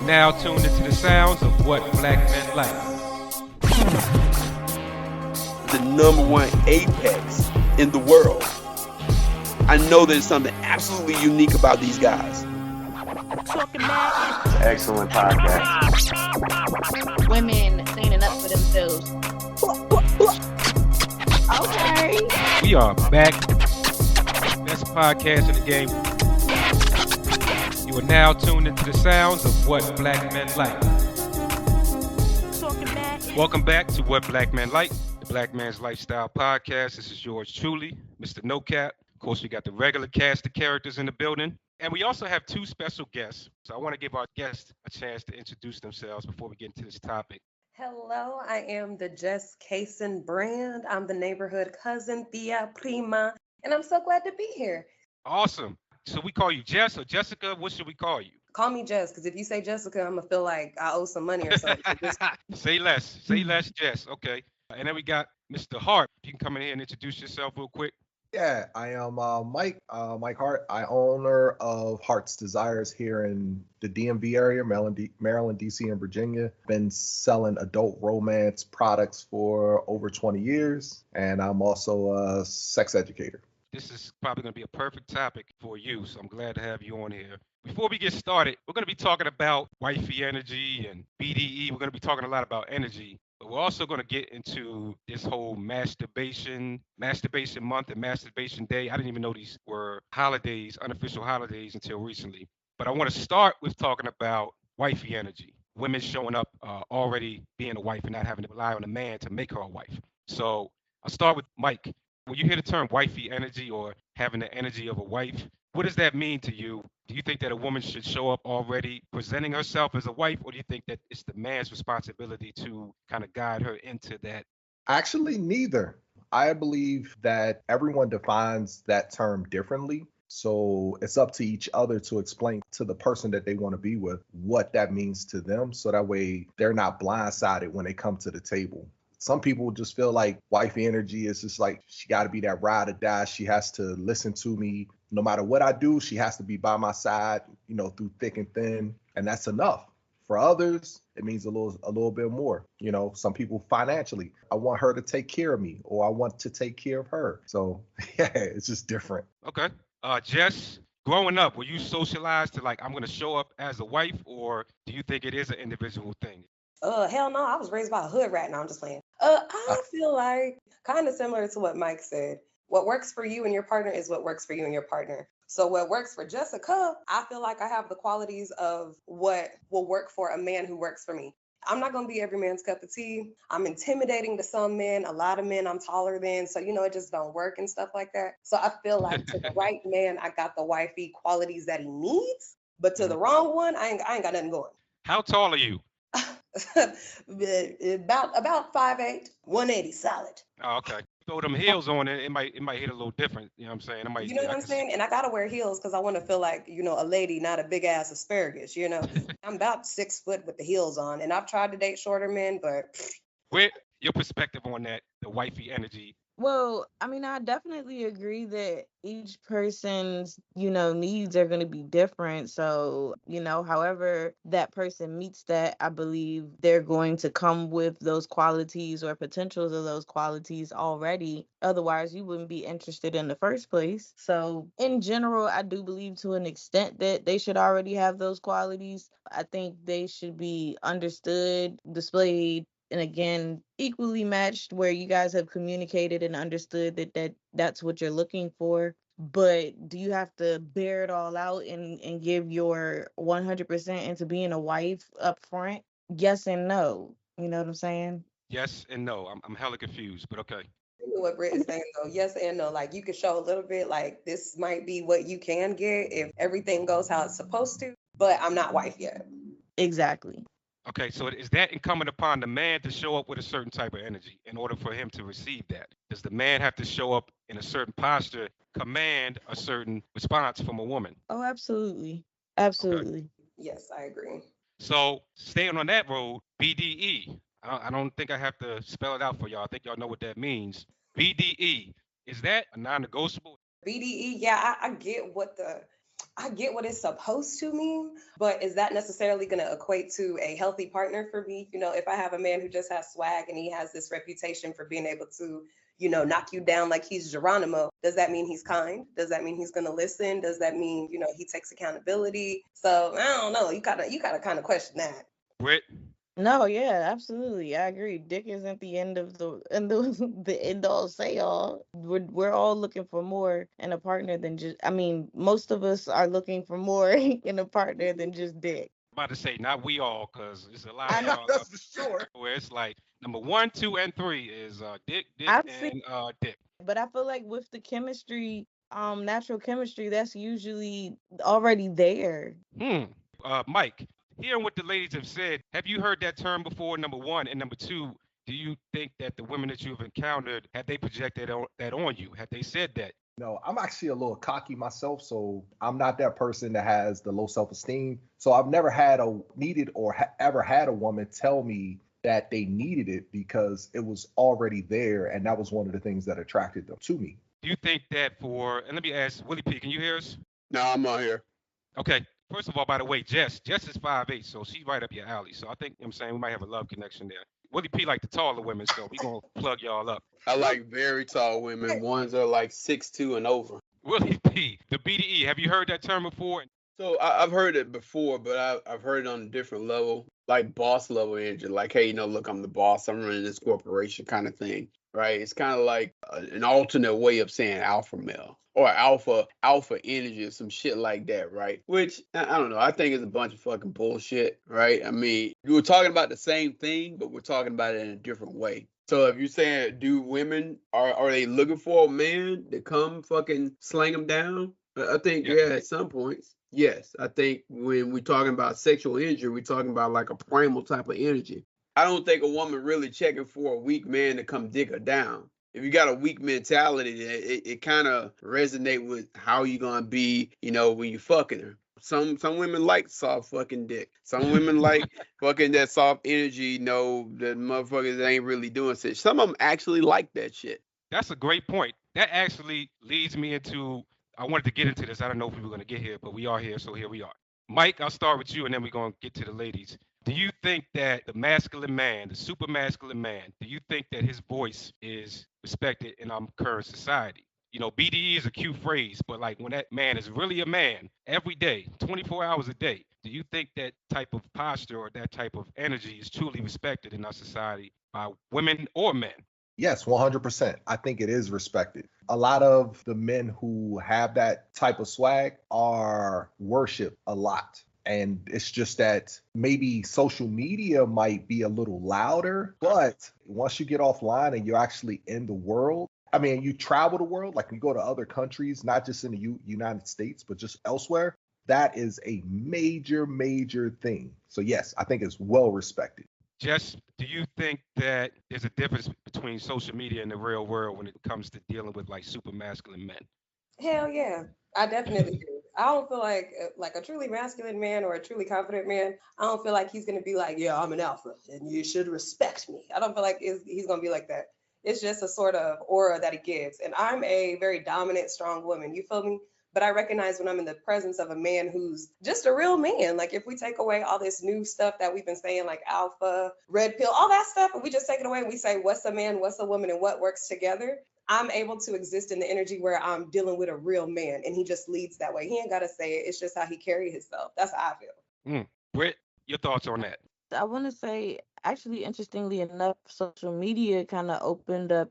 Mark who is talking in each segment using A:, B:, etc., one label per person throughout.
A: are now tuned into the sounds of What Black Men Like.
B: The number one apex in the world. I know there's something absolutely unique about these guys.
C: Excellent podcast.
D: Women standing up for themselves. Okay.
A: We are back. Best podcast in the game. You are now tuned into the sounds of What Black Men Like. Welcome back to What Black Men Like, the Black Man's Lifestyle Podcast. This is yours truly, Mr. No Cap. Of course, we got the regular cast of characters in the building. And we also have two special guests. So I want to give our guests a chance to introduce themselves before we get into this topic.
E: Hello, I am the Jess Cason brand. I'm the neighborhood cousin, Tia Prima, and I'm so glad to be here.
A: Awesome. So we call you Jess or Jessica? What should we call you?
E: Call me Jess, because if you say Jessica, I'm going to feel like I owe some money or something.
A: Say less. Say less, Jess. Okay. And then we got Mr. Hart. You can come in here and introduce yourself real quick.
F: Yeah, I am Mike Hart. I owner of Hart's Desires here in the DMV area, Maryland, DC, and Virginia. Been selling adult romance products for over 20 years, and I'm also a sex educator.
A: This is probably going to be a perfect topic for you, so I'm glad to have you on here. Before we get started, we're going to be talking about wifey energy and BDE. We're going to be talking a lot about energy, but we're also going to get into this whole masturbation month and masturbation day. I didn't even know these were holidays, unofficial holidays, until recently. But I want to start with talking about wifey energy. Women showing up already being a wife and not having to rely on a man to make her a wife. So I'll start with Mike. When you hear the term wifey energy or having the energy of a wife, what does that mean to you? Do you think that a woman should show up already presenting herself as a wife, or do you think that it's the man's responsibility to kind of guide her into that?
F: Actually, neither. I believe that everyone defines that term differently. So it's up to each other to explain to the person that they want to be with what that means to them. So that way they're not blindsided when they come to the table. Some people just feel like wifey energy is just like, she got to be that ride or die. She has to listen to me. No matter what I do, she has to be by my side, through thick and thin. And that's enough. For others, it means a little bit more. Some people financially, I want her to take care of me, or I want to take care of her. So yeah, it's just different.
A: Okay. Jess, growing up, were you socialized to like, I'm going to show up as a wife, or do you think it is an individual thing?
E: Hell no, I was raised by a hood rat. Now I'm just playing. I feel like kind of similar to what Mike said. What works for you and your partner is what works for you and your partner. So what works for Jessica, I feel like I have the qualities of what will work for a man who works for me. I'm not going to be every man's cup of tea. I'm intimidating to some men. A lot of men I'm taller than. So, it just don't work and stuff like that. So I feel like to the right man, I got the wifey qualities that he needs. But to the wrong one, I ain't got nothing going.
A: How tall are you?
E: about 5'8", 180 solid.
A: Oh, okay. Throw them heels on it, it might hit a little different. You know what I'm saying?
E: You know what I'm saying? And I gotta wear heels because I want to feel like, a lady, not a big ass asparagus, I'm about 6 foot with the heels on, and I've tried to date shorter men, but
A: Where your perspective on that, the wifey energy?
D: Well, I definitely agree that each person's, needs are going to be different. So, however that person meets that, I believe they're going to come with those qualities or potentials of those qualities already. Otherwise, you wouldn't be interested in the first place. So, in general, I do believe to an extent that they should already have those qualities. I think they should be understood, displayed, and again, equally matched, where you guys have communicated and understood that's what you're looking for. But do you have to bear it all out and give your 100% into being a wife up front? Yes and no. You know what I'm saying?
A: Yes and no. I'm hella confused, but okay.
E: what Britt is saying though, yes and no. Like you can show a little bit, like this might be what you can get if everything goes how it's supposed to, but I'm not wife yet.
D: Exactly.
A: Okay, so is that incumbent upon the man to show up with a certain type of energy in order for him to receive that? Does the man have to show up in a certain posture, command a certain response from a woman?
D: Oh, absolutely. Absolutely.
A: Okay.
E: Yes, I agree.
A: So staying on that road, BDE. I don't think I have to spell it out for y'all. I think y'all know what that means. BDE, is that a non-negotiable?
E: BDE, yeah, I get what the I get what it's supposed to mean, but is that necessarily going to equate to a healthy partner for me? If I have a man who just has swag and he has this reputation for being able to, knock you down like he's Geronimo, does that mean he's kind? Does that mean he's going to listen? Does that mean, he takes accountability? So I don't know. You gotta kind of question that.
A: Britt,
D: No, yeah, absolutely. I agree. Dick isn't the end of the end all say all. We're all looking for more in a partner than just, I mean, most of us are looking for more in a partner than just dick.
A: about to say not we all, because there's a lot
D: I
A: of
D: know.
A: y'all
F: That's for sure.
A: where it's like number 1, 2, and 3 is dick,
D: I've seen,
A: and dick.
D: but I feel like with the chemistry, natural chemistry, that's usually already there.
A: Hmm. Mike, hearing what the ladies have said, have you heard that term before? Number 1, and number 2, do you think that the women that you've encountered have they projected that on you? Have they said that?
F: No, I'm actually a little cocky myself, so I'm not that person that has the low self-esteem. So I've never had a needed or ever had a woman tell me that they needed it because it was already there, and that was one of the things that attracted them to me.
A: Do you think that and let me ask Willie P, can you hear us?
B: No, I'm on here.
A: Okay. First of all, by the way, Jess is 5'8", so she's right up your alley. So I think, I'm saying, we might have a love connection there. Willie P like the taller women, so we going to plug y'all up.
B: I like very tall women. Ones are like 6'2" and over.
A: Willie P, the BDE, have you heard that term before?
B: So I've heard it before, but I've heard it on a different level, like boss level energy. Like, hey, look, I'm the boss. I'm running this corporation kind of thing, right? It's kind of like an alternate way of saying alpha male or alpha energy or some shit like that, right? Which, I don't know. I think it's a bunch of fucking bullshit, right? I mean, we were talking about the same thing, but we're talking about it in a different way. So if you're saying, do women, are they looking for a man to come fucking slang them down? I think, yeah, at some points. Yes, I think when we're talking about sexual energy, we're talking about like a primal type of energy. I don't think a woman really checking for a weak man to come dig her down. If you got a weak mentality, it kind of resonate with how you gonna be, when you fucking her. Some women like soft fucking dick. Some women like fucking that soft energy, the motherfuckers that ain't really doing shit. Some of them actually like that shit.
A: That's a great point. That actually leads me into, I wanted to get into this. I don't know if we were going to get here, but we are here, so here we are. Mike, I'll start with you, and then we're going to get to the ladies. Do you think that the masculine man, the super masculine man, do you think that his voice is respected in our current society? BDE is a cute phrase, but like when that man is really a man every day, 24 hours a day, do you think that type of posture or that type of energy is truly respected in our society by women or men?
F: Yes, 100%. I think it is respected. A lot of the men who have that type of swag are worshiped a lot. And it's just that maybe social media might be a little louder, but once you get offline and you're actually in the world, I mean, you travel the world, like you go to other countries, not just in the United States, but just elsewhere, that is a major, major thing. So yes, I think it's well respected.
A: Jess, do you think that there's a difference between social media and the real world when it comes to dealing with like super masculine men?
E: Hell yeah, I definitely do. I don't feel like a truly masculine man or a truly confident man. I don't feel like he's gonna be like, yeah, I'm an alpha and you should respect me. I don't feel like he's gonna be like that. It's just a sort of aura that he gives. And I'm a very dominant, strong woman. You feel me? But I recognize when I'm in the presence of a man who's just a real man. Like if we take away all this new stuff that we've been saying, like alpha, red pill, all that stuff, and we just take it away and we say, what's a man, what's a woman, and what works together, I'm able to exist in the energy where I'm dealing with a real man, and he just leads that way. He ain't got to say it. It's just how he carries himself. That's how I feel.
A: Britt, your thoughts on that?
D: I want to say, actually, interestingly enough, social media kind of opened up,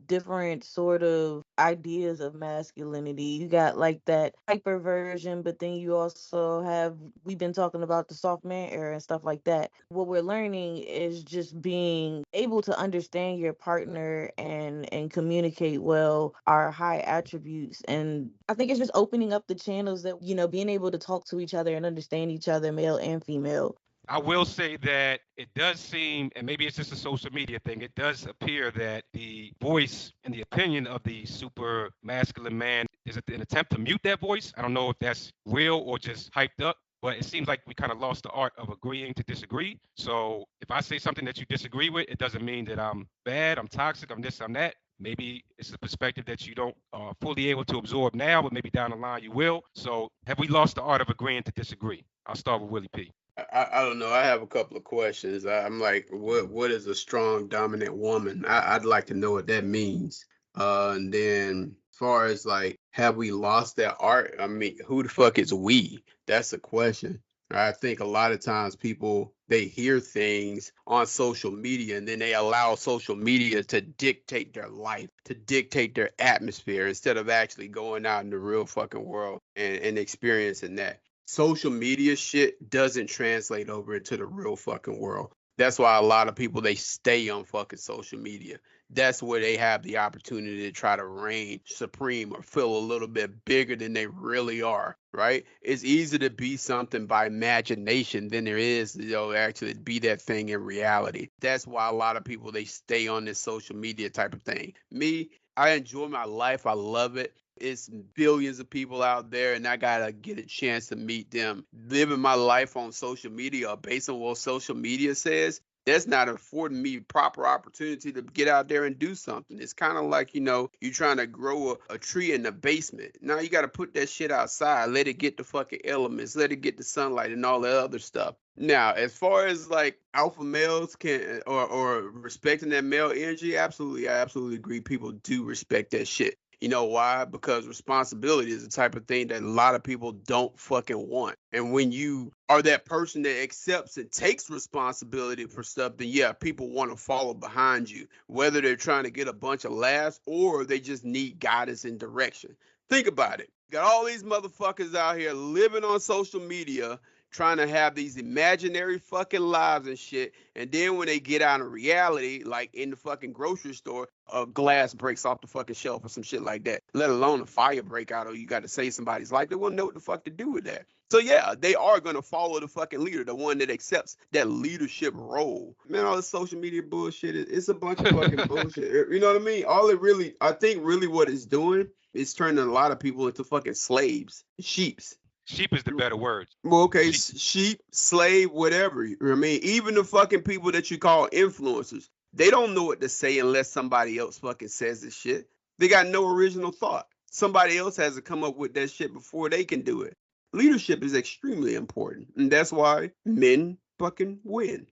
D: different sort of ideas of masculinity. You got like that hyper version, but then you also have, we've been talking about the soft man era and stuff like that. What we're learning is just being able to understand your partner and communicate well are high attributes. And I think it's just opening up the channels that, being able to talk to each other and understand each other, male and female.
A: I will say that it does seem, and maybe it's just a social media thing, it does appear that the voice and the opinion of the super masculine man is an attempt to mute that voice. I don't know if that's real or just hyped up, but it seems like we kind of lost the art of agreeing to disagree. So if I say something that you disagree with, it doesn't mean that I'm bad, I'm toxic, I'm this, I'm that. Maybe it's a perspective that you don't fully able to absorb now, but maybe down the line you will. So have we lost the art of agreeing to disagree? I'll start with Willie P.
B: I don't know. I have a couple of questions. I'm like, what is a strong dominant woman? I'd like to know what that means. And then as far as like, have we lost that art? I mean, who the fuck is we? That's a question. I think a lot of times people they hear things on social media and then they allow social media to dictate their life, to dictate their atmosphere instead of actually going out in the real fucking world and experiencing that. Social media shit doesn't translate over into the real fucking world. That's why a lot of people they stay on fucking social media. That's where they have the opportunity to try to reign supreme or feel a little bit bigger than they really are, right? It's easier to be something by imagination than there is, actually be that thing in reality. That's why a lot of people they stay on this social media type of thing. Me, I enjoy my life. I love it. It's billions of people out there, and I gotta get a chance to meet them. Living my life on social media or based on what social media says, that's not affording me proper opportunity to get out there and do something. It's kind of like, you trying to grow a tree in the basement. Now you got to put that shit outside, let it get the fucking elements, let it get the sunlight and all that other stuff. Now, as far as like alpha males can or respecting that male energy, absolutely, I absolutely agree. People do respect that shit. You know why? Because responsibility is the type of thing that a lot of people don't fucking want. And when you are that person that accepts and takes responsibility for stuff, then yeah, people want to follow behind you, whether they're trying to get a bunch of laughs or they just need guidance and direction. Think about it. Got all these motherfuckers out here living on social media trying to have these imaginary fucking lives and shit. And then when they get out in reality, like in the fucking grocery store, a glass breaks off the fucking shelf or some shit like that, let alone a fire break out or you got to save somebody's life. They won't know what the fuck to do with that. So yeah, they are going to follow the fucking leader, the one that accepts that leadership role. Man, all this social media bullshit, it's a bunch of fucking bullshit. You know what I mean? I think really what it's doing is turning a lot of people into fucking slaves, sheeps.
A: Sheep is the better word.
B: Well, okay, sheep, slave, whatever. You know what I mean? Even the fucking people that you call influencers, they don't know what to say unless somebody else fucking says this shit. They got no original thought. Somebody else has to come up with that shit before they can do it. Leadership is extremely important, and that's why men fucking win.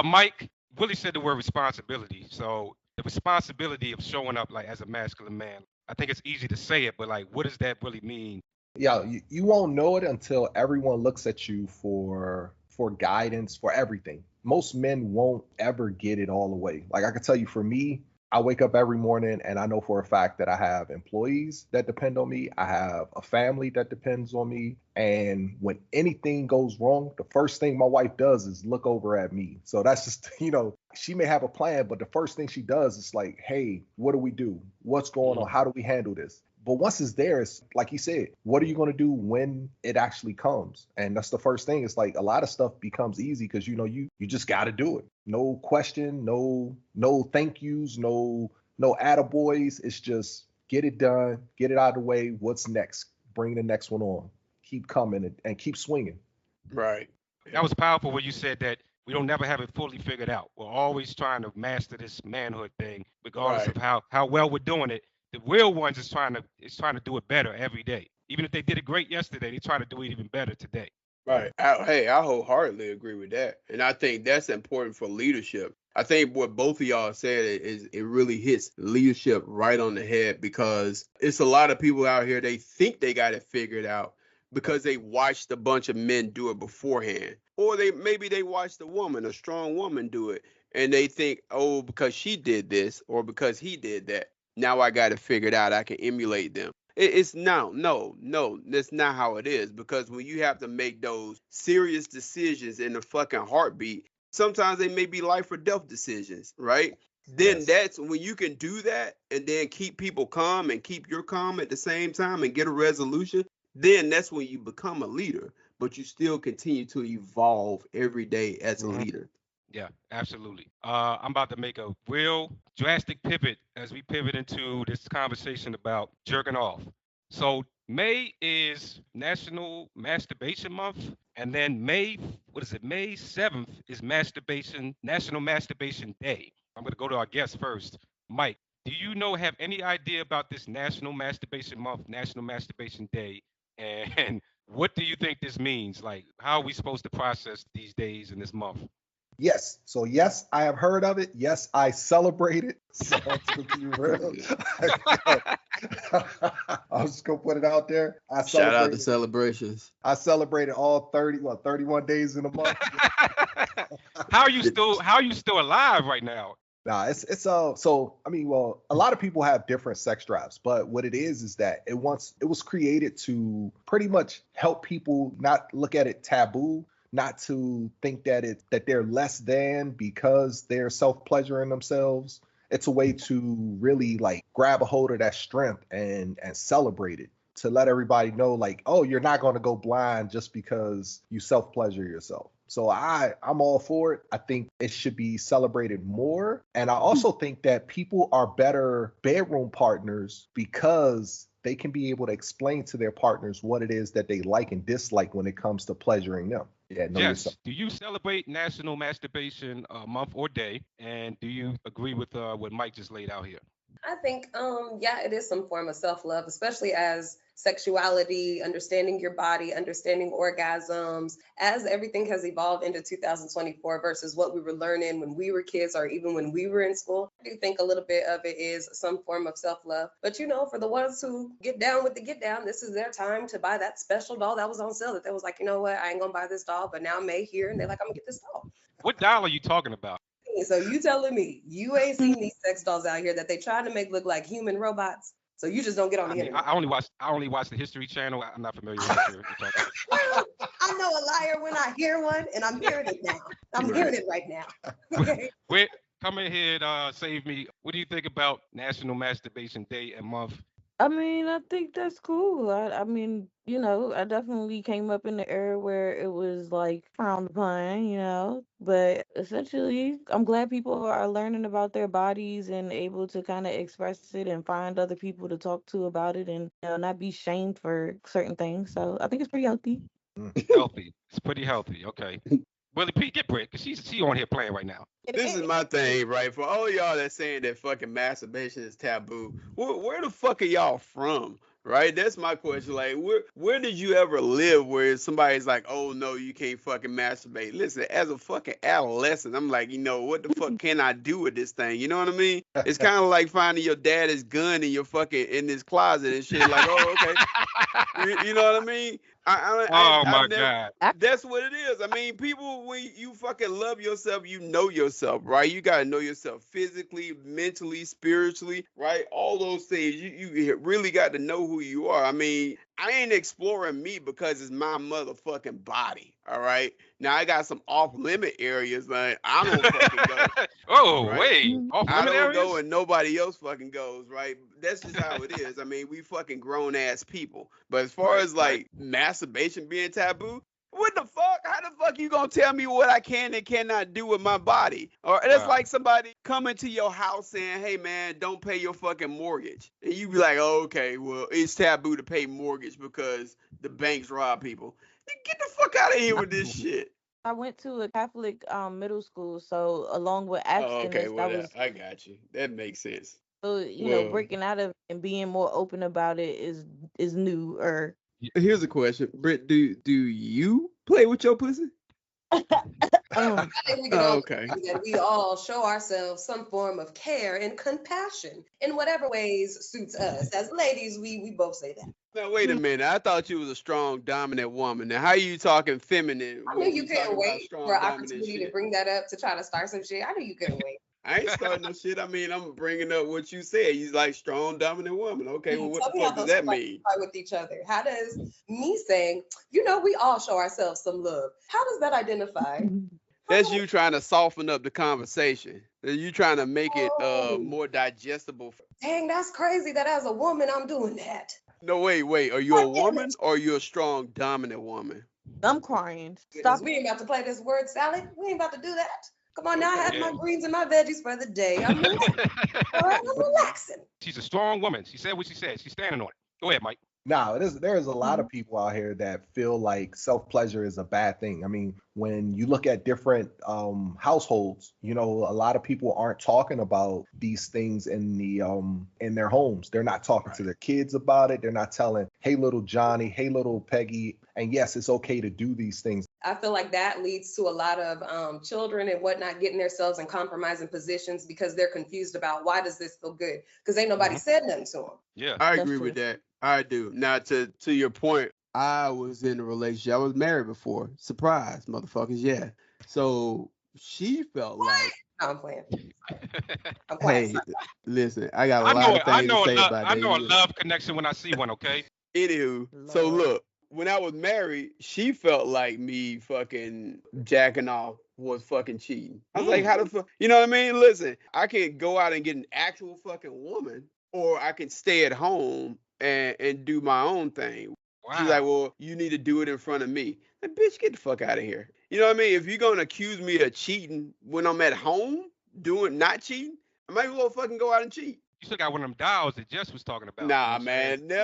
A: Mike, Willie said the word responsibility. So the responsibility of showing up like as a masculine man, I think it's easy to say it, but like, what does that really mean?
F: Yeah, you won't know it until everyone looks at you for guidance, for everything. Most men won't ever get it all the way. Like I can tell you, for me, I wake up every morning and I know for a fact that I have employees that depend on me. I have a family that depends on me. And when anything goes wrong, the first thing my wife does is look over at me. So that's just, she may have a plan, but the first thing she does is like, hey, what do we do? What's going on? How do we handle this? But once it's there, it's like he said, what are you going to do when it actually comes? And that's the first thing. It's like a lot of stuff becomes easy because, you just got to do it. No question, no thank yous, no attaboys. It's just get it done, get it out of the way. What's next? Bring the next one on. Keep coming and keep swinging.
B: Right.
A: That was powerful when you said that we don't never have it fully figured out. We're always trying to master this manhood thing, regardless of how well we're doing it. The real ones is trying to do it better every day. Even if they did it great yesterday, they're trying to do it even better today.
B: Right. I wholeheartedly agree with that. And I think that's important for leadership. I think what both of y'all said is it really hits leadership right on the head because it's a lot of people out here, they think they got it figured out because they watched a bunch of men do it beforehand. Or maybe they watched a strong woman do it. And they think, oh, because she did this or because he did that. Now I got it figured out. I can emulate them. It's no, that's not how it is. Because when you have to make those serious decisions in a fucking heartbeat, sometimes they may be life or death decisions, right? Then that's when you can do that and then keep people calm and keep your calm at the same time and get a resolution. Then that's when you become a leader, but you still continue to evolve every day as a leader.
A: Yeah, absolutely. I'm about to make a real drastic pivot as we pivot into this conversation about jerking off. So May is National Masturbation Month, and then May 7th is National Masturbation Day. I'm going to go to our guest first. Mike, do you have any idea about this National Masturbation Month, National Masturbation Day, and what do you think this means? Like, how are we supposed to process these days in this month?
F: Yes. So yes, I have heard of it. Yes, I celebrate it. So to be real, I'm just gonna put it out there.
B: Shout out to celebrations.
F: I celebrated all 31 days in a month.
A: How are you still alive right now?
F: Nah, it's so I mean, well, a lot of people have different sex drives, but what it is that it was created to pretty much help people not look at it taboo, not to think that they're less than because they're self-pleasuring themselves. It's a way to really like grab a hold of that strength and celebrate it, to let everybody know like, oh, you're not going to go blind just because you self-pleasure yourself. So I'm all for it. I think it should be celebrated more. And I also think that people are better bedroom partners because they can be able to explain to their partners what it is that they like and dislike when it comes to pleasuring them. Yeah, know
A: Yes.
F: yourself.
A: Do you celebrate National Masturbation Month or Day? And do you agree with what Mike just laid out here?
E: I think, yeah, it is some form of self-love, especially as sexuality, understanding your body, understanding orgasms, as everything has evolved into 2024 versus what we were learning when we were kids or even when we were in school. I do think a little bit of it is some form of self-love. But for the ones who get down with the get down, this is their time to buy that special doll that was on sale that they was like, you know what, I ain't gonna buy this doll, but now May here and they're like, I'm gonna get this doll.
A: What doll are you talking about?
E: So you telling me you ain't seen these sex dolls out here that they trying to make look like human robots? So you just don't get on the internet.
A: I only watch the History Channel. I'm not familiar with what you're talking about.
E: I know a liar when I hear one, and I'm hearing it now. I'm hearing it right now. Okay.
A: Come in here and save me. What do you think about National Masturbation Day and Month?
D: I mean, I think that's cool. I mean, I definitely came up in the era where it was like frowned upon. But essentially, I'm glad people are learning about their bodies and able to kind of express it and find other people to talk to about it and not be shamed for certain things. So I think it's pretty healthy.
A: Healthy. It's pretty healthy. Okay. Willie P, get Britt, because she on here playing right now.
B: This is my thing, right? For all y'all that's saying that fucking masturbation is taboo, where the fuck are y'all from? Right? That's my question. Like, where did you ever live where somebody's like, oh no, you can't fucking masturbate? Listen, as a fucking adolescent, I'm like, what the fuck can I do with this thing? You know what I mean? It's kind of like finding your dad's gun in your fucking in his closet and shit. Like, oh, okay. You know what I mean?
A: God.
B: That's what it is. I mean, people, when you fucking love yourself, you know yourself, right? You got to know yourself physically, mentally, spiritually, right? All those things. You really got to know who you are. I mean, I ain't exploring me because it's my motherfucking body, all right? Now, I got some off-limit areas, like, I don't fucking go.
A: Oh,
B: right?
A: wait.
B: I don't
A: areas?
B: go and nobody else fucking goes, right? That's just how it is. I mean, we fucking grown-ass people. But as far as, like, masturbation being taboo, what the fuck? How the fuck you gonna tell me what I can and cannot do with my body? Or that's like somebody coming to your house saying, hey man, don't pay your fucking mortgage. And you be like, oh, okay, well, it's taboo to pay mortgage because the banks rob people. Get the fuck out of here with this shit.
D: I went to a Catholic middle school, so along with abstinence,
B: I got you. That makes sense.
D: So breaking out of and being more open about it is new. Or
B: here's a question, Britt. Do you play with your pussy?
E: I think we can all agree that we all show ourselves some form of care and compassion in whatever ways suits us. As ladies, we both say that.
B: Now wait a minute. I thought you was a strong, dominant woman. Now how are you talking feminine?
E: I knew you couldn't wait for an opportunity to bring that up to try to start some shit. I knew you couldn't wait.
B: I ain't starting no shit. I mean, I'm bringing up what you said. He's like strong, dominant woman. Okay, well, what the fuck does that mean?
E: With each other. How does me saying, we all show ourselves some love? How does that identify?
B: That's you trying to soften up the conversation. You trying to make it more digestible.
E: Dang, that's crazy that as a woman, I'm doing that.
B: No, wait. Are you a woman or are you a strong, dominant woman?
D: I'm crying.
E: Stop. We ain't about to play this word salad. We ain't about to do that. Come on, now I had my greens and my veggies for the day. I'm relaxing.
A: She's a strong woman. She said what she said. She's standing on it. Go ahead, Mike.
F: Now, there's a lot of people out here that feel like self-pleasure is a bad thing. I mean, when you look at different households, you know, a lot of people aren't talking about these things in their homes. They're not talking to their kids about it. They're not telling, hey, little Johnny, hey, little Peggy. And yes, it's okay to do these things.
E: I feel like that leads to a lot of children and whatnot getting themselves in compromising positions because they're confused about why does this feel good? Because ain't nobody said nothing to them.
A: Yeah.
B: I
D: That's
B: agree
D: true.
B: with that. I do. Now, to your point, I was in a relationship. I was married before. Surprise, motherfuckers. Yeah. So she felt like,
E: No, I'm playing. I'm
B: hey,
E: playing.
B: listen, I got a lot of things to say about
A: I
B: that.
A: know a love connection when I see one, okay?
B: Anywho, so
D: Lord.
B: look, when I was married, she felt like me fucking jacking off was fucking cheating. I was like, how the fuck? You know what I mean? Listen, I can go out and get an actual fucking woman, or I can stay at home and do my own thing.
A: Wow.
B: She's like, well, you need to do it in front of me. Like, bitch, get the fuck out of here. You know what I mean? If you're gonna accuse me of cheating when I'm at home not cheating, I might as well fucking go out and cheat.
A: You still got one of them dials that Jess was talking about.
B: Nah,
A: you know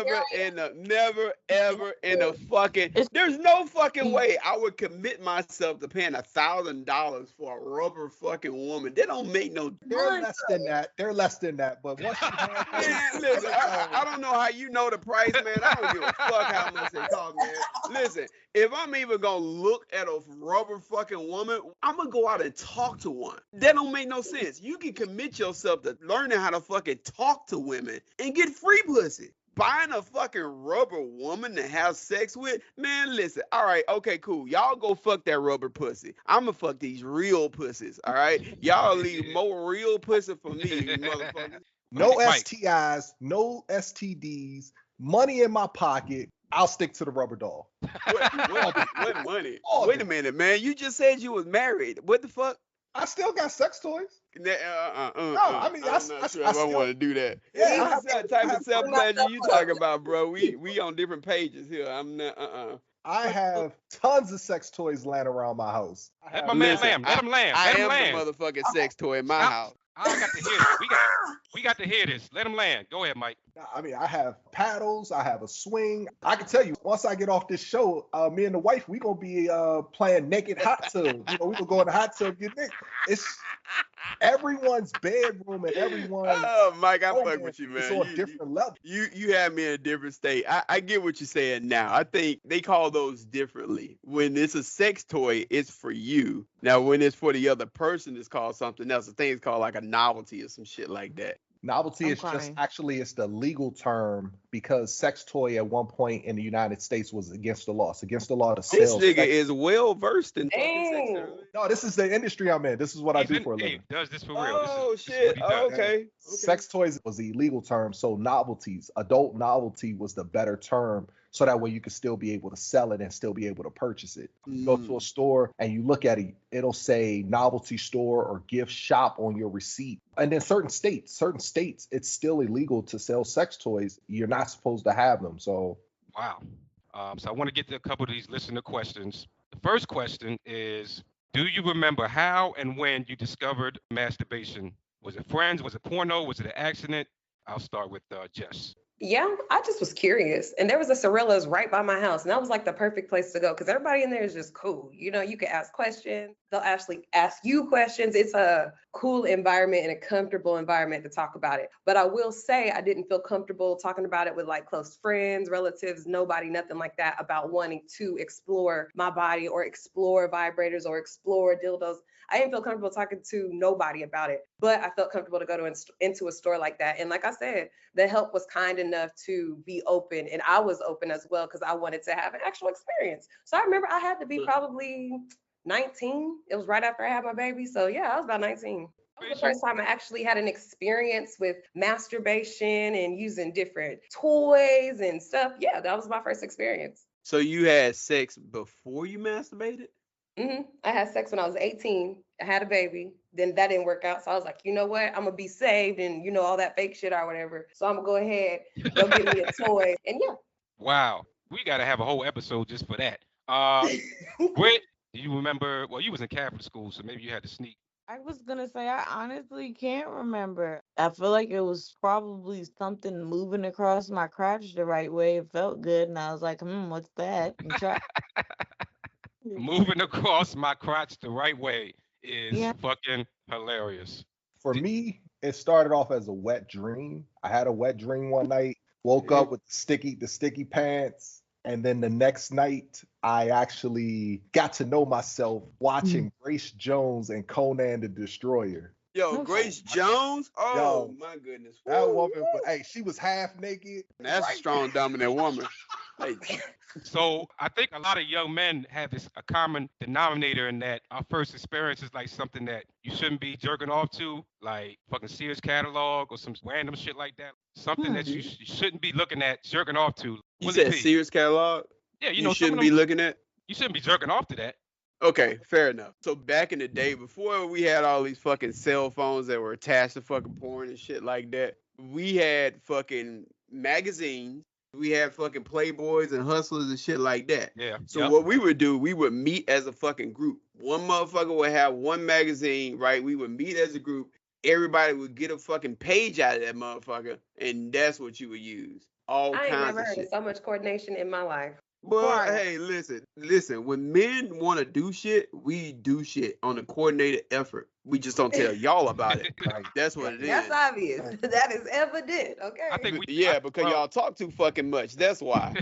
A: what I'm saying?
B: man, never ever in a fucking.
D: It's-
B: There's no fucking way I would commit myself to paying $1,000 for a rubber fucking woman. That don't make no.
F: They're less than that. They're less than that. But once you have
B: Man, listen, I don't know how you know the price, man. I don't give a fuck how much they cost, man. Listen, if I'm even gonna look at a rubber fucking woman, I'm gonna go out and talk to one. That don't make no sense. You can commit yourself to learning how to fucking talk to women and get free pussy. Buying a fucking rubber woman to have sex with, man, listen, all right, okay, cool. Y'all go fuck that rubber pussy. I'ma fuck these real pussies, all right? Y'all leave more real pussy for me, you motherfuckers.
F: no
A: Mike.
F: STIs, no STDs, money in my pocket, I'll stick to the rubber doll.
B: What money?
F: All
B: Wait a
F: the-
B: minute, man. You just said you was married. What the fuck?
F: I still got sex toys.
B: No,
F: I mean,
B: I'm not sure
F: I
B: if I
F: still-
B: want to do that.
F: Yeah,
B: What's that type of self pleasure you
E: self-pleasure.
B: talking about, bro? We on different pages here. I'm not.
F: I have tons of sex toys laying around my house. I
A: Let
F: have-
A: my man
B: Listen,
A: land. Let him land.
B: I
A: Let him
B: am
A: land.
B: the motherfucking sex toy in my
A: Stop.
B: house.
A: I got to hear this. We got to hear this. Let him land. Go ahead, Mike.
F: I mean, I have paddles. I have a swing. I can tell you, once I get off this show, me and the wife, we gonna be playing naked hot tub. You know, we gonna go in the hot tub, get naked. It's everyone's bedroom and everyone's.
B: Oh, Mike, I
F: home,
B: fuck with you, man.
F: It's on a different level.
B: You have me in a different state. I get what you're saying now. I think they call those differently. When it's a sex toy, it's for you. Now, when it's for the other person, it's called something else. The thing is called like a novelty or some shit like that.
F: Novelty
D: I'm
F: is just
D: crying.
F: actually it's the legal term because sex toy at one point in the United States was against the law. It's against the law to
B: This
F: sell.
B: nigga
F: sex-
B: is well versed in fucking
E: Dang.
B: sex toys.
F: No, this is the industry I'm in. This is what I
A: He's
F: do
A: in-
F: for a
A: he
F: living.
A: does this for real.
B: Oh
A: This is
B: shit.
A: what he does.
B: Okay.
F: Sex toys was the illegal term, so novelties, adult novelty was the better term. So that way you could still be able to sell it and still be able to purchase it. You go to a store and you look at it, it'll say novelty store or gift shop on your receipt. And in certain states, it's still illegal to sell sex toys. You're not supposed to have them. So
A: Wow. So I want to get to a couple of these listener questions. The first question is, do you remember how and when you discovered masturbation? Was it friends? Was it porno? Was it an accident? I'll start with Jess.
E: Yeah, I just was curious. And there was a Cirillo's right by my house. And that was like the perfect place to go because everybody in there is just cool. You know, you can ask questions. They'll actually ask you questions. It's a cool environment and a comfortable environment to talk about it. But I will say I didn't feel comfortable talking about it with like close friends, relatives, nobody, nothing like that about wanting to explore my body or explore vibrators or explore dildos. I didn't feel comfortable talking to nobody about it, but I felt comfortable to go to into a store like that. And like I said, the help was kind enough to be open, and I was open as well because I wanted to have an actual experience. So I remember I had to be probably 19. It was right after I had my baby. So yeah, I was about 19. That was the first time I actually had an experience with masturbation and using different toys and stuff. Yeah, that was my first experience.
B: So you had sex before you masturbated?
E: I had sex when I was 18. I had a baby. Then that didn't work out. So I was like, you know what? I'm gonna be saved and you know all that fake shit or whatever. So I'm gonna go ahead, go get me a toy. And yeah.
A: Wow. We got to have a whole episode just for that. Britt, do you remember? Well, you was in Catholic school, so maybe you had to sneak.
D: I was gonna say I honestly can't remember. I feel like it was probably something moving across my crotch the right way. It felt good, and I was like, what's that? And try.
A: Moving across my crotch the right way is
D: Yeah.
A: fucking hilarious.
F: For me, it started off as a wet dream. I had a wet dream one night, woke up with the sticky pants, and then the next night I actually got to know myself watching Grace Jones and Conan the Destroyer.
B: Yo,
D: Okay.
B: Grace Jones. Oh
F: Yo,
B: my goodness.
F: that
B: Woo,
F: woman,
B: woo.
F: hey, she was half naked.
B: That's a strong, dominant woman. Hey,
A: So I think a lot of young men have this a common denominator in that our first experience is like something that you shouldn't be jerking off to, like fucking Sears catalog or some random shit like that. Something that you shouldn't be looking at jerking off to.
B: you
A: Willie
B: said
A: P.
B: Sears catalog?
A: Yeah,
B: You
A: some of
B: shouldn't
A: them,
B: be looking at?
A: you shouldn't be jerking off to that.
B: Okay, fair enough. So back in the day, before we had all these fucking cell phones that were attached to fucking porn and shit like that, we had fucking magazines. We had fucking Playboys and Hustlers and shit like that.
A: Yeah.
B: So
A: yep.
B: what we would do, we would meet as a fucking group. One motherfucker would have one magazine, right? We would meet as a group. Everybody would get a fucking page out of that motherfucker, and that's what you would use. All
E: I ain't
B: kinds
E: never
B: of
E: heard
B: shit.
E: of so much coordination in my life.
B: But
D: Right.
B: hey, listen. When men want to do shit, we do shit on a coordinated effort. We just don't tell y'all about it.
F: Right.
B: That's what it is.
E: That's obvious. That is evident. Okay.
A: I think we.
B: Yeah, because
A: well-
B: y'all talk too fucking much. That's why.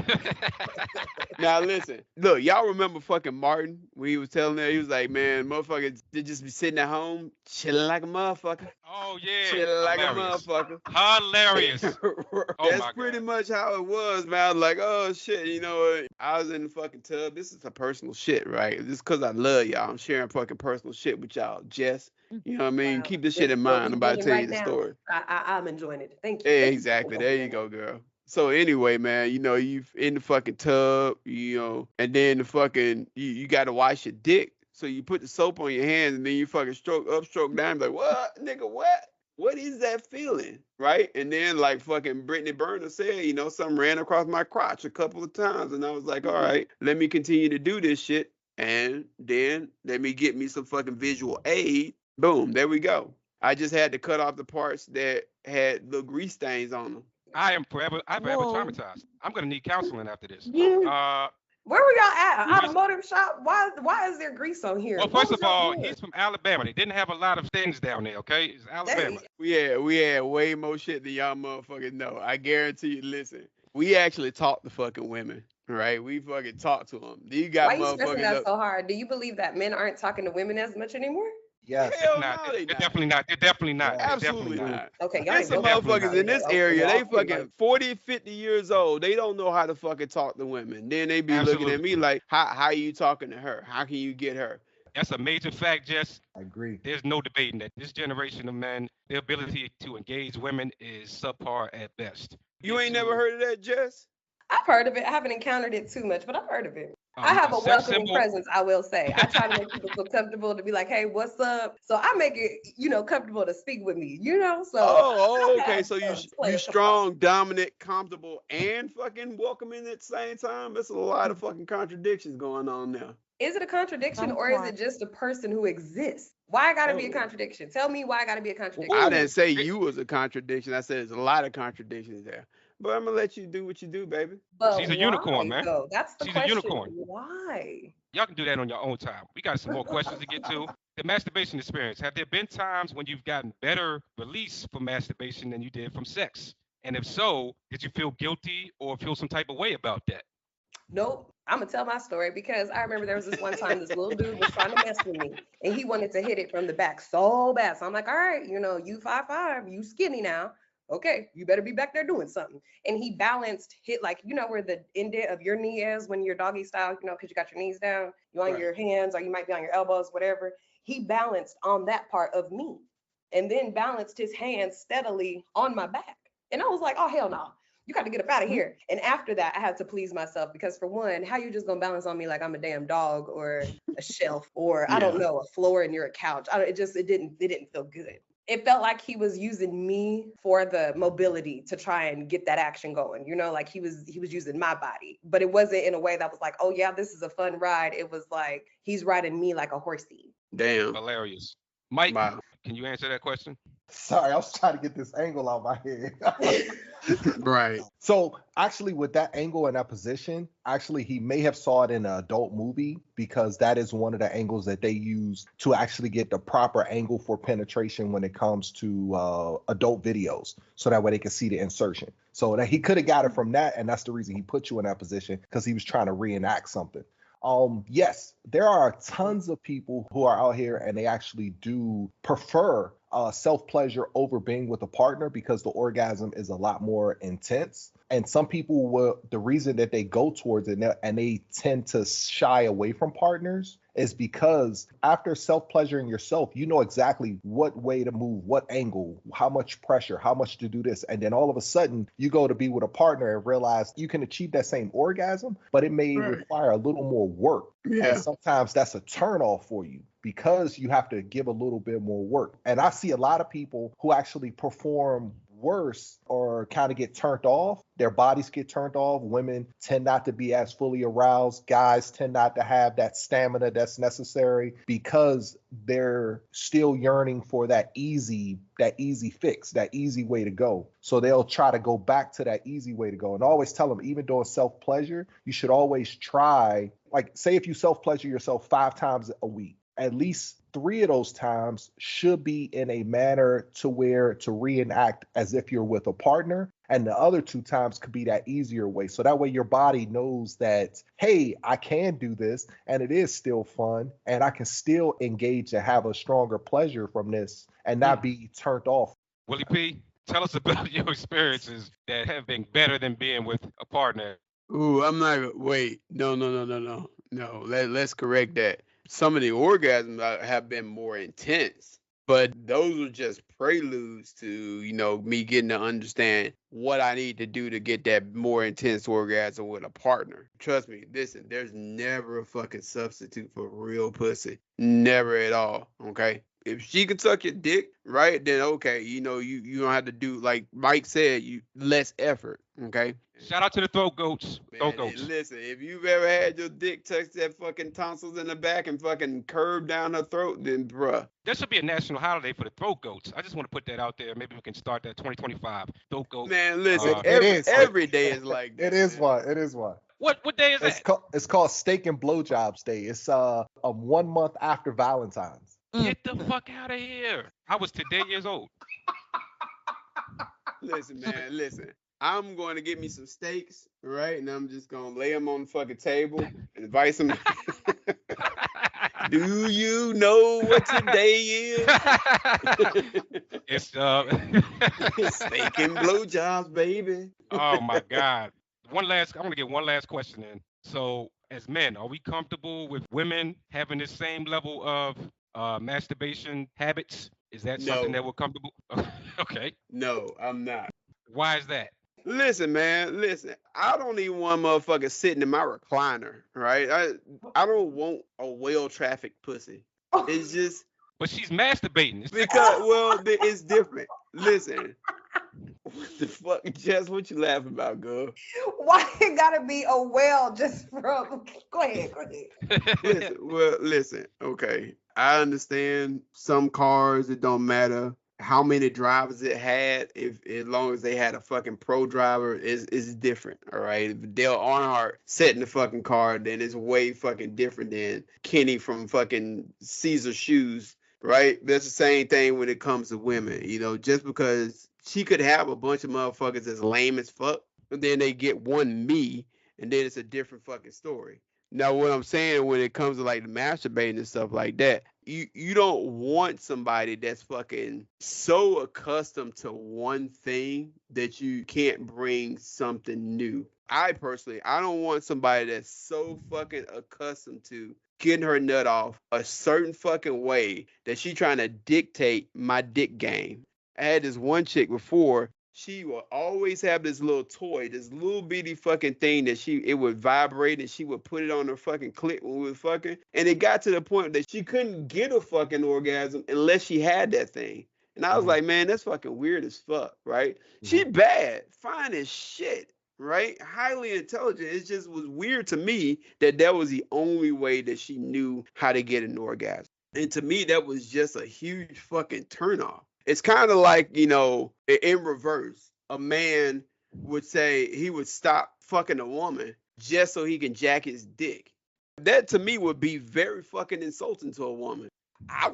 B: Now listen, look, y'all remember fucking Martin when he was telling her, he was like, man, motherfuckers, they just be sitting at home chilling like a motherfucker.
A: Oh yeah.
B: Chilling like a
A: Hilarious.
B: motherfucker.
A: Hilarious.
B: That's
A: my
B: pretty
A: God.
B: much how it was, man. I was like, oh shit, you know what? I was in the fucking tub. This is a personal shit, right? Just because I love y'all. I'm sharing fucking personal shit with y'all. Jess, you know what I mean?
E: Wow.
B: Keep this shit in
E: This is what
B: mind. I'm
E: we
B: about to
E: doing
B: tell
E: right
B: you the
E: now.
B: story.
E: I'm enjoying it. Thank you.
B: Yeah,
E: Thank you.
B: exactly. There you go, girl. So anyway, man, you know, you in the fucking tub, you know, and then the fucking you got to wash your dick. So you put the soap on your hands and then you fucking stroke up, stroke down, like, what, nigga, what? What is that feeling, right? And then like fucking Brittney Burna said, you know, something ran across my crotch a couple of times, and I was like, all right, let me continue to do this shit, and then let me get me some fucking visual aid. Boom, there we go. I just had to cut off the parts that had little grease stains on them.
A: I'm forever
D: Whoa.
A: traumatized. I'm gonna need counseling after this.
D: Yeah.
E: Where were y'all at? An automotive shop? Why is there grease on here?
A: Well,
E: What
A: first
E: was
A: of all,
E: y'all doing?
A: he's from Alabama. They didn't have a lot of things down there, okay? It's Alabama.
B: We had way more shit than y'all motherfuckers know. I guarantee you. Listen, we actually talk to fucking women, right? We fucking talk to them. You got
E: Why you stressing
B: motherfuckers
E: that
B: up.
E: so hard? Do you believe that men aren't talking to women as much anymore?
F: Yes.
B: Hell
A: Not,
B: no,
A: they're
B: they not.
A: definitely not. They're definitely not.
F: Yeah.
A: They're
B: Absolutely
A: definitely not.
B: not.
E: Okay, y'all
B: There's
E: ain't
B: some
E: built
A: definitely
B: motherfuckers
A: not.
B: in this area, they
E: Okay, like-
B: fucking 40, 50 years old. They don't know how to fucking talk to women. Then they be looking at me like, how you talking to her? How can you get her?
A: That's a major fact, Jess.
F: I agree.
A: There's no debating that this generation of men, their ability to engage women is subpar at best.
B: You ain't never heard of that, Jess?
E: I've heard of it. I haven't encountered it too much, but I've heard of it. I have a
A: sex
E: welcoming
A: symbol.
E: presence, I will say. I try to make people feel comfortable to be like, hey, what's up? So I make it, comfortable to speak with me, So
B: Oh, okay.
E: have
B: So you
E: some players
B: strong, dominant, comfortable, and fucking welcoming at the same time? There's a lot of fucking contradictions going on now.
E: Is it a contradiction or is it just a person who exists? Why I gotta be a contradiction? Tell me why I gotta be a contradiction.
B: I didn't say you was a contradiction. I said there's a lot of contradictions there. But I'm gonna let you do what you do, baby.
E: But
A: She's a
E: why,
A: unicorn, man.
E: though? That's the
A: She's a
E: question.
A: unicorn.
E: Why?
A: Y'all can do that on your own time. We got some more questions to get to. The masturbation experience. Have there been times when you've gotten better release from masturbation than you did from sex? And if so, did you feel guilty or feel some type of way about that?
E: Nope. I'm gonna tell my story because I remember there was this one time this little dude was trying to mess with me and he wanted to hit it from the back so bad. So I'm like, all right, you 5'5", you skinny now. Okay, you better be back there doing something. And he balanced, hit like, where the indent of your knee is when you're doggy style, because you got your knees down, you on your hands, or you might be on your elbows, whatever. He balanced on that part of me and then balanced his hands steadily on my back. And I was like, oh, hell no. You got to get up out of here. And after that, I had to please myself because for one, how you just gonna balance on me like I'm a damn dog or a shelf or I don't know, a floor and you're a couch. It didn't feel good. It felt like he was using me for the mobility to try and get that action going. Like he was using my body, but it wasn't in a way that was like, oh yeah, this is a fun ride. It was like he's riding me like a horsey.
B: Damn.
A: Hilarious. Mike,
B: Wow.
A: can you answer that question?
F: Sorry, I was trying to get this angle out my head.
B: Right.
F: So actually, with that angle and that position, actually he may have saw it in an adult movie because that is one of the angles that they use to actually get the proper angle for penetration when it comes to adult videos, so that way they can see the insertion. So that he could have got it from that, and that's the reason he put you in that position, because he was trying to reenact something. Yes, there are tons of people who are out here and they actually do prefer self pleasure over being with a partner because the orgasm is a lot more intense. And some people will, the reason that they go towards it and they tend to shy away from partners is because after self pleasuring yourself, you know exactly what way to move, what angle, how much pressure, how much to do this. And then all of a sudden you go to be with a partner and realize you can achieve that same orgasm, but it may
B: Right.
F: require a little more work.
B: Yeah.
F: And sometimes that's a turn off for you because you have to give a little bit more work. And I see a lot of people who actually perform worse or kind of get turned off. Their bodies get turned off. Women tend not to be as fully aroused. Guys tend not to have that stamina that's necessary because they're still yearning for that easy fix, that easy way to go. So they'll try to go back to that easy way to go. And I always tell them, even doing self-pleasure, you should always try, like, say if you self-pleasure yourself 5 times a week, at least 3 of those times should be in a manner to where to reenact as if you're with a partner. And the other 2 times could be that easier way. So that way your body knows that, hey, I can do this and it is still fun and I can still engage and have a stronger pleasure from this and not be turned off.
A: Willie P, tell us about your experiences that have been better than being with a partner.
B: Ooh, I'm not. Wait. No. No. Let's correct that. Some of the orgasms have been more intense, but those are just preludes to, me getting to understand what I need to do to get that more intense orgasm with a partner. Trust me, listen, there's never a fucking substitute for real pussy. Never at all. Okay. If she can suck your dick, right, then okay, you don't have to do, like Mike said, less effort. Okay.
A: Shout out to the throat goats.
B: Man,
A: Throat goats.
B: listen, if you've ever had your dick touch that fucking tonsils in the back and fucking curve down her throat, then bruh.
A: There should be a national holiday for the throat goats. I just want to put that out there. Maybe we can start that 2025. Throat goats.
B: Man, listen,
F: It is.
B: every day is like that.
F: It is
B: man.
F: one. It is one.
A: What day is that?
F: It's called Steak and Blowjobs Day. It's 1 month after Valentine's.
A: Get the fuck out of here. I was today years old.
B: Listen, man, listen. I'm going to get me some steaks, right? And I'm just going to lay them on the fucking table and invite some. Do you know what today is?
A: It's
B: Steak and blowjobs, baby.
A: Oh my God. I want to get one last question in. So, as men, are we comfortable with women having the same level of masturbation habits? Is that something that we're comfortable? Okay.
B: No, I'm not.
A: Why is that?
B: Listen, man, listen. I don't even want motherfucker sitting in my recliner, right? I don't want a well-trafficked pussy. It's just
A: But she's masturbating.
B: because, well, it's different. Listen. What the fuck, Jess? What you laughing about, girl?
E: Why it gotta be a well just from? Go ahead.
B: Listen. Okay, I understand some cars. It don't matter how many drivers it had. If as long as they had a fucking pro driver, is different. All right. If Dale Earnhardt sat in the fucking car, then it's way fucking different than Kenny from fucking Caesar Shoes. Right. That's the same thing when it comes to women. Just because she could have a bunch of motherfuckers that's lame as fuck, and then they get one me, and then it's a different fucking story. Now, what I'm saying when it comes to like the masturbating and stuff like that, you don't want somebody that's fucking so accustomed to one thing that you can't bring something new. I don't want somebody that's so fucking accustomed to getting her nut off a certain fucking way that she trying to dictate my dick game. I had this one chick before. She will always have this little toy, this little bitty fucking thing that it would vibrate and she would put it on her fucking clit when we were fucking. And it got to the point that she couldn't get a fucking orgasm unless she had that thing. And I was like, man, that's fucking weird as fuck, right? She bad, fine as shit, right? Highly intelligent. It just was weird to me that was the only way that she knew how to get an orgasm. And to me, that was just a huge fucking turnoff. It's kind of like, in reverse. A man would say he would stop fucking a woman just so he can jack his dick. That to me would be very fucking insulting to a woman. I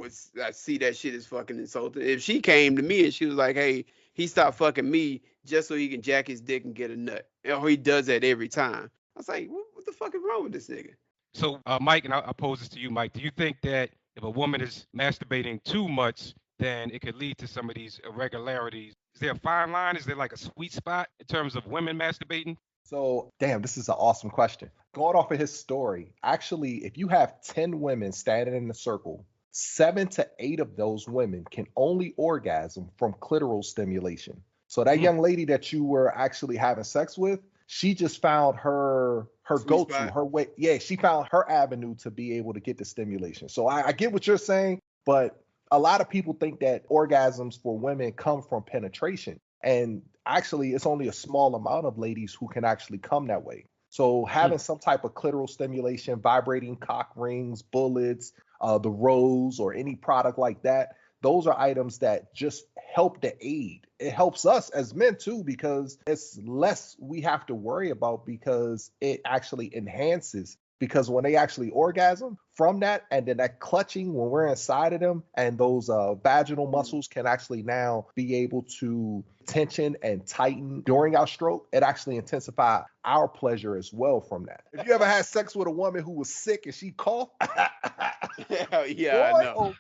B: see that shit as fucking insulting. If she came to me and she was like, hey, he stopped fucking me just so he can jack his dick and get a nut. Or he does that every time. I was like, what the fuck is wrong with this nigga?
A: So, Mike, and I'll pose this to you, Mike. Do you think that if a woman is masturbating too much, then it could lead to some of these irregularities? Is there a fine line? Is there like a sweet spot in terms of women masturbating?
F: So, damn, this is an awesome question. Going off of his story, actually, if you have 10 women standing in a circle, 7 to 8 of those women can only orgasm from clitoral stimulation. So that young lady that you were actually having sex with, she just found her
B: Sweet
F: go-to,
B: spot.
F: her way. Yeah, she found her avenue to be able to get the stimulation. So I get what you're saying, but a lot of people think that orgasms for women come from penetration. And actually, it's only a small amount of ladies who can actually come that way. So having some type of clitoral stimulation, vibrating cock rings, bullets, the rose, or any product like that, those are items that just help to aid. It helps us as men too, because it's less we have to worry about, because it actually enhances. Because when they actually orgasm from that, and then that clutching when we're inside of them, and those vaginal muscles can actually now be able to tension and tighten during our stroke, it actually intensifies our pleasure as well from that. If you ever had sex with a woman who was sick and she coughed,
B: Yeah, I know.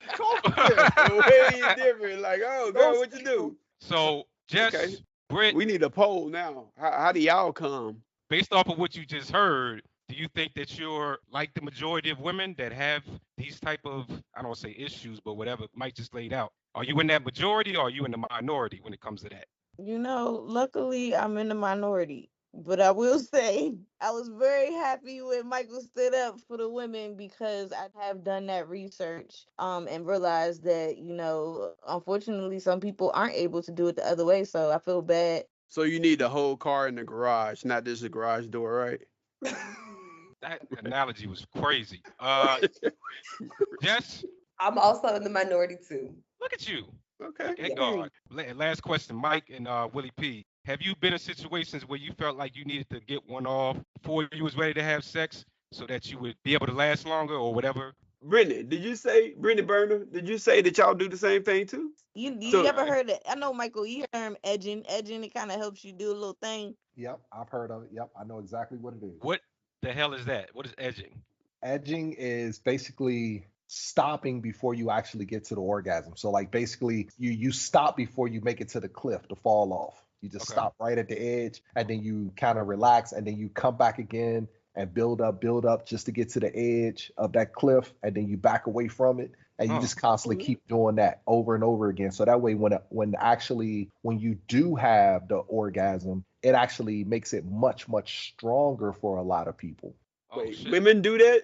B: Way different. Like, oh, girl, what you do?
A: So, Jess,
B: Okay.
A: Britt,
B: We need a poll now. How do y'all come?
A: based off of what you just heard, do you think that you're like the majority of women that have these type of, I don't want to say issues, but whatever Mike just laid out? Are you in that majority, or are you in the minority when it comes to that?
D: Luckily I'm in the minority. But I will say I was very happy when Michael stood up for the women, because I have done that research and realized that, unfortunately some people aren't able to do it the other way. So I feel bad.
B: So you need the whole car in the garage, not just the garage door, right?
A: That analogy was crazy. Jess,
E: I'm also in the minority too.
A: look at you.
B: Okay.
A: Thank God. Last question, Mike and Willie P. Have you been in situations where you felt like you needed to get one off before you was ready to have sex so that you would be able to last longer or whatever?
B: Brittney, Brittney Burna, did you say that y'all do the same thing too?
D: You
B: So-
D: ever heard it? I know, Michael, you heard him edging. Edging, it kind of helps you do a little thing.
F: Yep, I've heard of it. Yep, I know exactly what it is.
A: What the hell is that? What is edging?
F: Edging is basically stopping before you actually get to the orgasm. So like basically you stop before you make it to the cliff to fall off. You just
A: Okay.
F: stop right at the edge, and then you kind of relax, and then you come back again and build up just to get to the edge of that cliff, and then you back away from it, and you
A: Huh.
F: just constantly keep doing that over and over again. So that way when you do have the orgasm, it actually makes it much stronger for a lot of people.
A: Oh,
B: Wait,
A: shit.
B: women do that?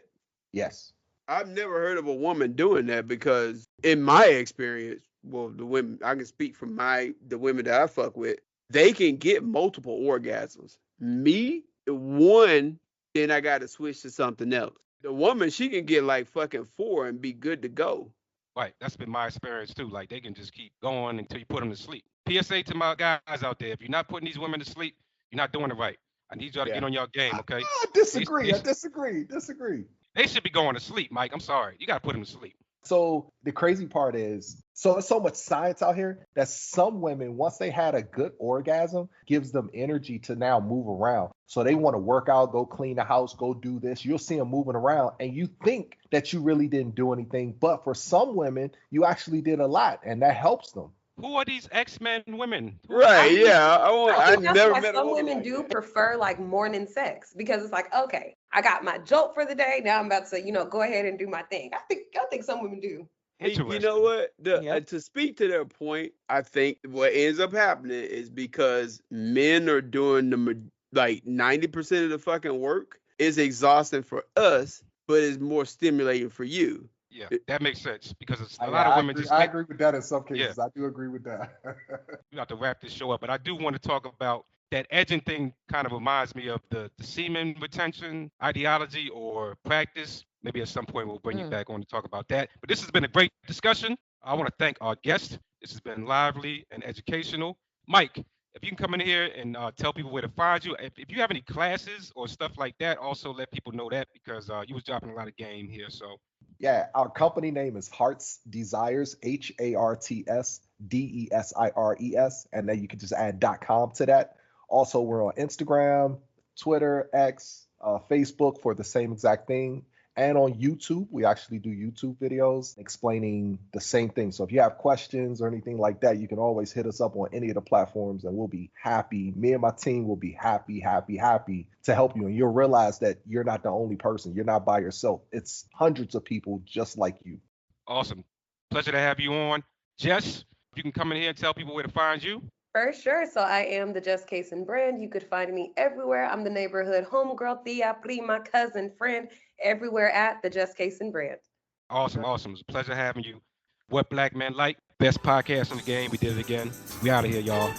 F: Yes.
B: I've never heard of a woman doing that, because in my experience, well, the women, I can speak from the women that I fuck with, they can get multiple orgasms. Me, one, then I got to switch to something else. The woman, she can get like fucking 4 and be good to go.
A: Right. That's been my experience too. Like they can just keep going until you put them to sleep. PSA to my guys out there: if you're not putting these women to sleep, you're not doing it right. I need y'all to
B: Yeah.
A: get on your game, okay?
F: I disagree.
A: They-
F: I disagree.
A: They should be going to sleep, Mike. I'm sorry. You got to put them to sleep.
F: So the crazy part is, so there's so much science out here that some women, once they had a good orgasm, gives them energy to now move around. So they want to work out, go clean the house, go do this. You'll see them moving around, and you think that you really didn't do anything. But for some women, you actually did a lot, and that helps them.
A: Who are these X-Men women?
B: Right, yeah. I
E: That's
B: never
E: why
B: met a
E: some
B: woman
E: women
B: like
E: do
B: that.
E: prefer like morning sex, because it's like, okay, I got my jolt for the day. Now I'm about to, go ahead and do my thing. I think some women do.
B: You
A: Interesting.
B: know what?
D: Yep.
B: To speak to their point, I think what ends up happening is because men are doing like 90% of the fucking work, is exhausting for us, but it's more stimulating for you.
A: Yeah, that makes sense because it's a
F: I
A: lot of women
F: agree,
A: just
F: I
A: like,
F: agree with that in some cases. I do agree with that.
A: we have to wrap this show up, but I do want to talk about that edging thing kind of reminds me of the semen retention ideology or practice. Maybe at some point we'll bring you
D: Mm.
A: back on to talk about that. But this has been a great discussion. I want to thank our guest. This has been lively and educational. Mike, if you can come in here and tell people where to find you. If you have any classes or stuff like that, also let people know that because you was dropping a lot of game here. So
F: Yeah, our company name is Hart's Desires, HartsDesires, and then you can just add .com to that. Also, we're on Instagram, Twitter, X, Facebook for the same exact thing, and on YouTube. We actually do YouTube videos explaining the same thing. So if you have questions or anything like that, you can always hit us up on any of the platforms, and we'll be happy. Me and my team will be happy to help you. And you'll realize that you're not the only person. You're not by yourself. It's hundreds of people just like you.
A: awesome. Pleasure to have you on. Jess, if you can come in here and tell people where to find you.
E: For sure. So I am the Just Case and Brand. You could find me everywhere. I'm the neighborhood homegirl, tia, prima, cousin, friend, everywhere at the Just Case and Brand.
A: Awesome. It's a pleasure having you. What Black Men Like, best podcast in the game. We did it again. We out of here, y'all.